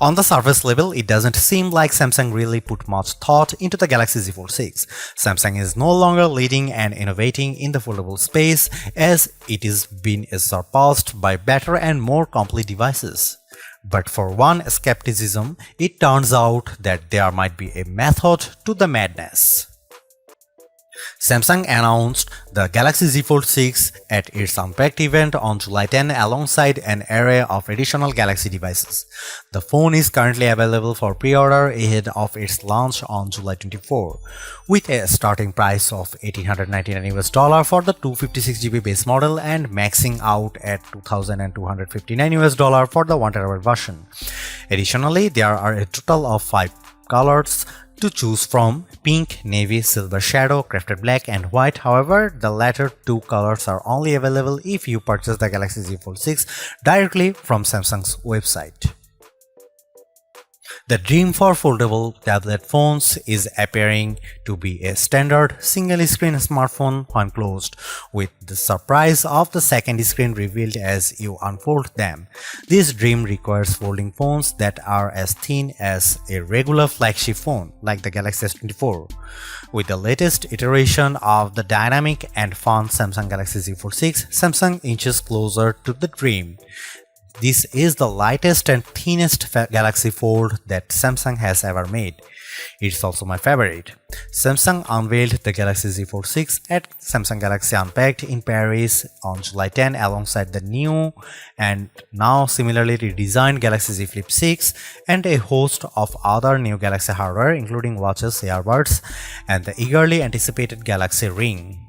On the surface level, it doesn't seem like Samsung really put much thought into the Galaxy Z Fold 6. Samsung is no longer leading and innovating in the foldable space, as it is being surpassed by better and more complete devices. But for one skepticism, it turns out that there might be a method to the madness. Samsung announced the Galaxy Z Fold 6 at its Unpacked event on July 10 alongside an array of additional Galaxy devices. The phone is currently available for pre-order ahead of its launch on July 24, with a starting price of $1,899 for the 256GB base model and maxing out at $2,259 for the 1TB version. Additionally, there are a total of 5 colors to choose from: pink, navy, silver shadow, crafted black, and white. However, the latter two colors are only available if you purchase the Galaxy Z Fold 6 directly from Samsung's website. The dream for foldable tablet phones is appearing to be a standard single-screen smartphone when closed, with the surprise of the second screen revealed as you unfold them. This dream requires folding phones that are as thin as a regular flagship phone, like the Galaxy S24. With the latest iteration of the dynamic and fun Samsung Galaxy Z Fold 6, Samsung inches closer to the dream. This is the lightest and thinnest Galaxy Fold that Samsung has ever made. It's also my favorite. Samsung unveiled the Galaxy Z Fold 6 at Samsung Galaxy Unpacked in Paris on July 10 alongside the new and now similarly redesigned Galaxy Z Flip 6 and a host of other new Galaxy hardware including watches, earbuds, and the eagerly anticipated Galaxy Ring.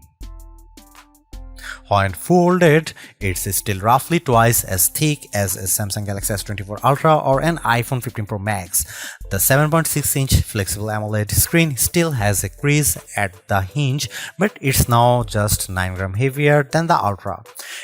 When folded, it's still roughly twice as thick as a Samsung Galaxy S24 Ultra or an iPhone 15 Pro Max. The 7.6-inch flexible AMOLED screen still has a crease at the hinge, but it's now just 9 grams heavier than the Ultra.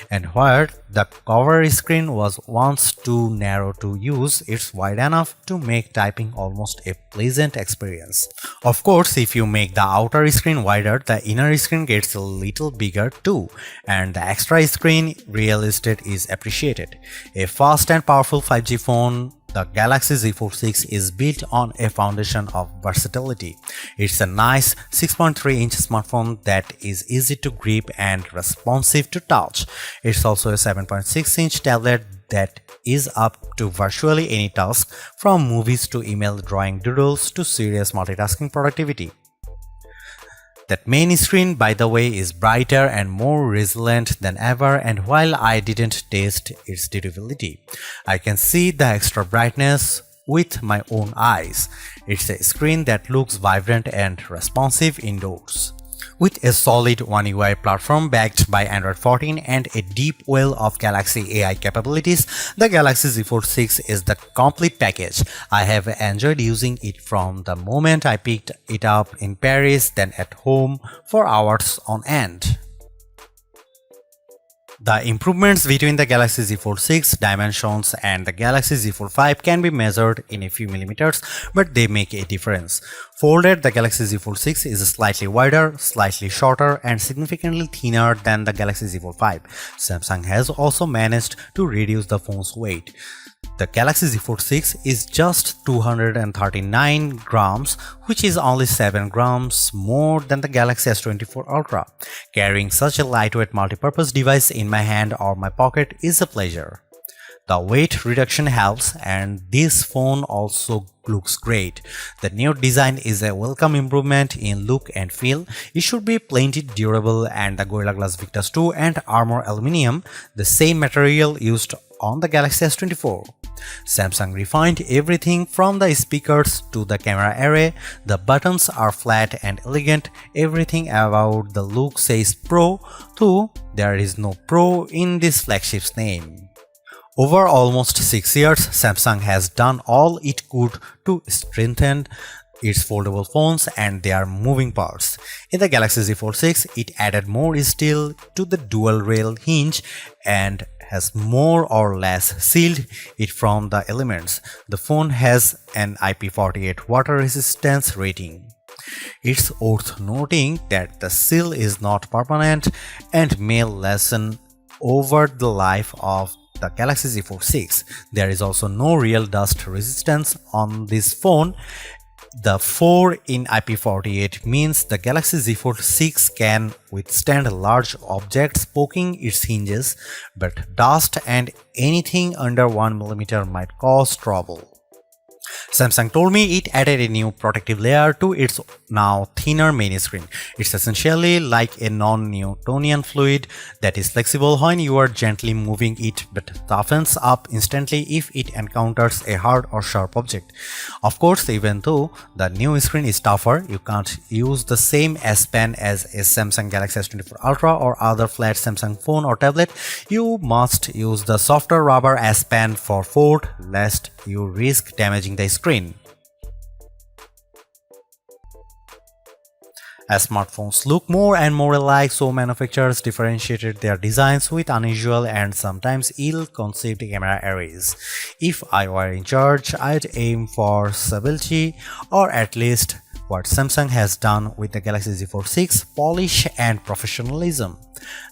And where the cover screen was once too narrow to use, it's wide enough to make typing almost a pleasant experience. Of course, if you make the outer screen wider, the inner screen gets a little bigger too, and the extra screen real estate is appreciated. A fast and powerful 5G phone, the Galaxy Z Fold 6 is built on a foundation of versatility. It's a nice 6.3-inch smartphone that is easy to grip and responsive to touch. It's also a 7.6-inch tablet that is up to virtually any task, from movies to email, drawing doodles to serious multitasking productivity. That main screen, by the way, is brighter and more resilient than ever, and while I didn't test its durability, I can see the extra brightness with my own eyes. It's a screen that looks vibrant and responsive indoors. With a solid One UI platform backed by Android 14 and a deep well of Galaxy AI capabilities, the Galaxy Z Fold 6 is the complete package. I have enjoyed using it from the moment I picked it up in Paris, then at home for hours on end. The improvements between the Galaxy Z Fold 6 dimensions and the Galaxy Z Fold 5 can be measured in a few millimeters, but they make a difference. Folded, the Galaxy Z Fold 6 is slightly wider, slightly shorter, and significantly thinner than the Galaxy Z Fold 5. Samsung has also managed to reduce the phone's weight. The Galaxy Z Fold 6 is just 239 grams, which is only 7 grams more than the Galaxy S24 Ultra. Carrying such a lightweight multi-purpose device in my hand or my pocket is a pleasure. The weight reduction helps, and this phone also looks great. The new design is a welcome improvement in look and feel. It should be plenty durable, and the Gorilla Glass Victus 2 and Armor Aluminium, the same material used on the Galaxy S24. Samsung refined everything from the speakers to the camera array. The buttons are flat and elegant. Everything about the look says Pro, though there is no Pro in this flagship's name. Over almost 6 years, Samsung has done all it could to strengthen its foldable phones and their moving parts. In the Galaxy Z Fold 6, it added more steel to the dual rail hinge and has more or less sealed it from the elements. The phone has an IP48 water resistance rating. It's worth noting that the seal is not permanent and may lessen over the life of the Galaxy Z Fold 6. There is also no real dust resistance on this phone. The 4 in IP48 means the Galaxy Z Fold 6 can withstand large objects poking its hinges, but dust and anything under 1mm might cause trouble. Samsung told me it added a new protective layer to its now thinner main screen. It's essentially like a non-Newtonian fluid that is flexible when you are gently moving it but toughens up instantly if it encounters a hard or sharp object. Of course, even though the new screen is tougher, you can't use the same S Pen as a Samsung Galaxy S24 Ultra or other flat Samsung phone or tablet. You must use the softer rubber S Pen for Fold, lest you risk damaging the screen. As smartphones look more and more alike, so manufacturers differentiated their designs with unusual and sometimes ill-conceived camera arrays. If I were in charge, I'd aim for stability, or at least what Samsung has done with the Galaxy Z Fold 6, polish and professionalism.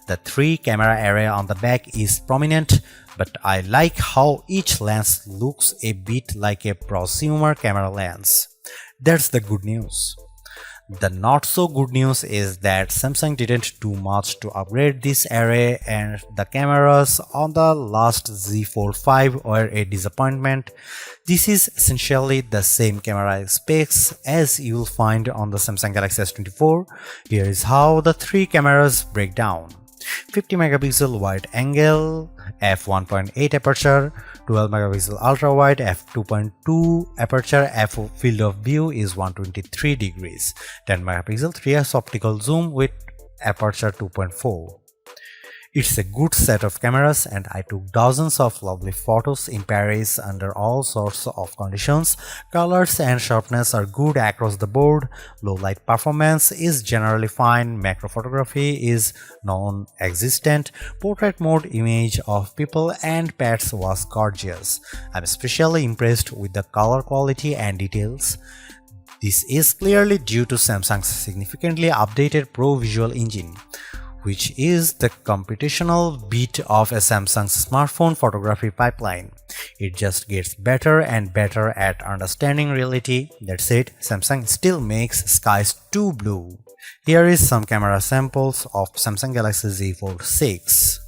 The 3-camera array on the back is prominent, but I like how each lens looks a bit like a prosumer camera lens. That's the good news. The not so good news is that Samsung didn't do much to upgrade this array, and the cameras on the last Z Fold 5 were a disappointment. This is essentially the same camera specs as you'll find on the Samsung Galaxy S24. Here is how the 3 cameras break down. 50 megapixel wide angle, f1.8 aperture, 12 megapixel ultra wide, f2.2 aperture, field of view is 123 degrees, 10 megapixel 3x optical zoom with aperture 2.4. It's a good set of cameras, and I took dozens of lovely photos in Paris under all sorts of conditions. Colors and sharpness are good across the board, low light performance is generally fine, macro photography is non-existent, portrait mode image of people and pets was gorgeous. I'm especially impressed with the color quality and details. This is clearly due to Samsung's significantly updated Pro Visual Engine, which is the computational bit of a Samsung's smartphone photography pipeline. It just gets better and better at understanding reality. That said, Samsung still makes skies too blue. Here is some camera samples of Samsung Galaxy Z Fold 6.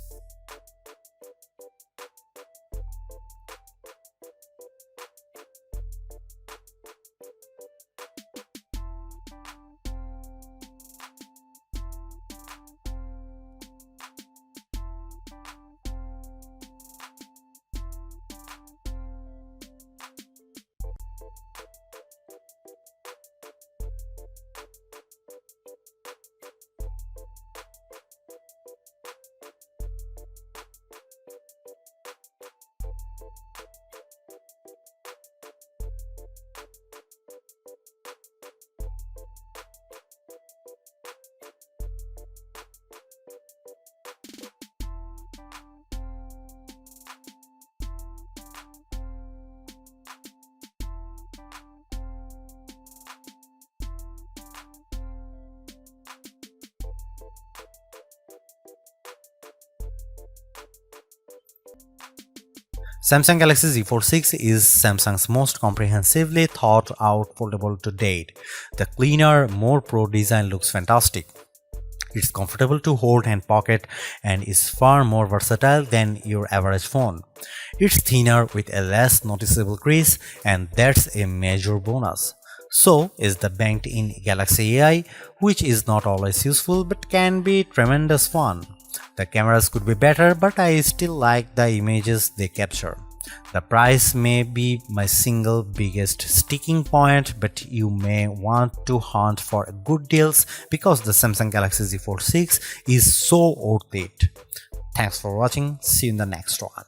Samsung Galaxy Z Fold 6 is Samsung's most comprehensively thought out foldable to date. The cleaner, more pro design looks fantastic. It's comfortable to hold and pocket and is far more versatile than your average phone. It's thinner with a less noticeable crease, and that's a major bonus. So is the banked-in Galaxy AI, which is not always useful but can be tremendous fun. The cameras could be better, but I still like the images they capture. The price may be my single biggest sticking point, but you may want to hunt for good deals because the Samsung Galaxy Z Fold 6 is so worth it. Thanks for watching. See you in the next one.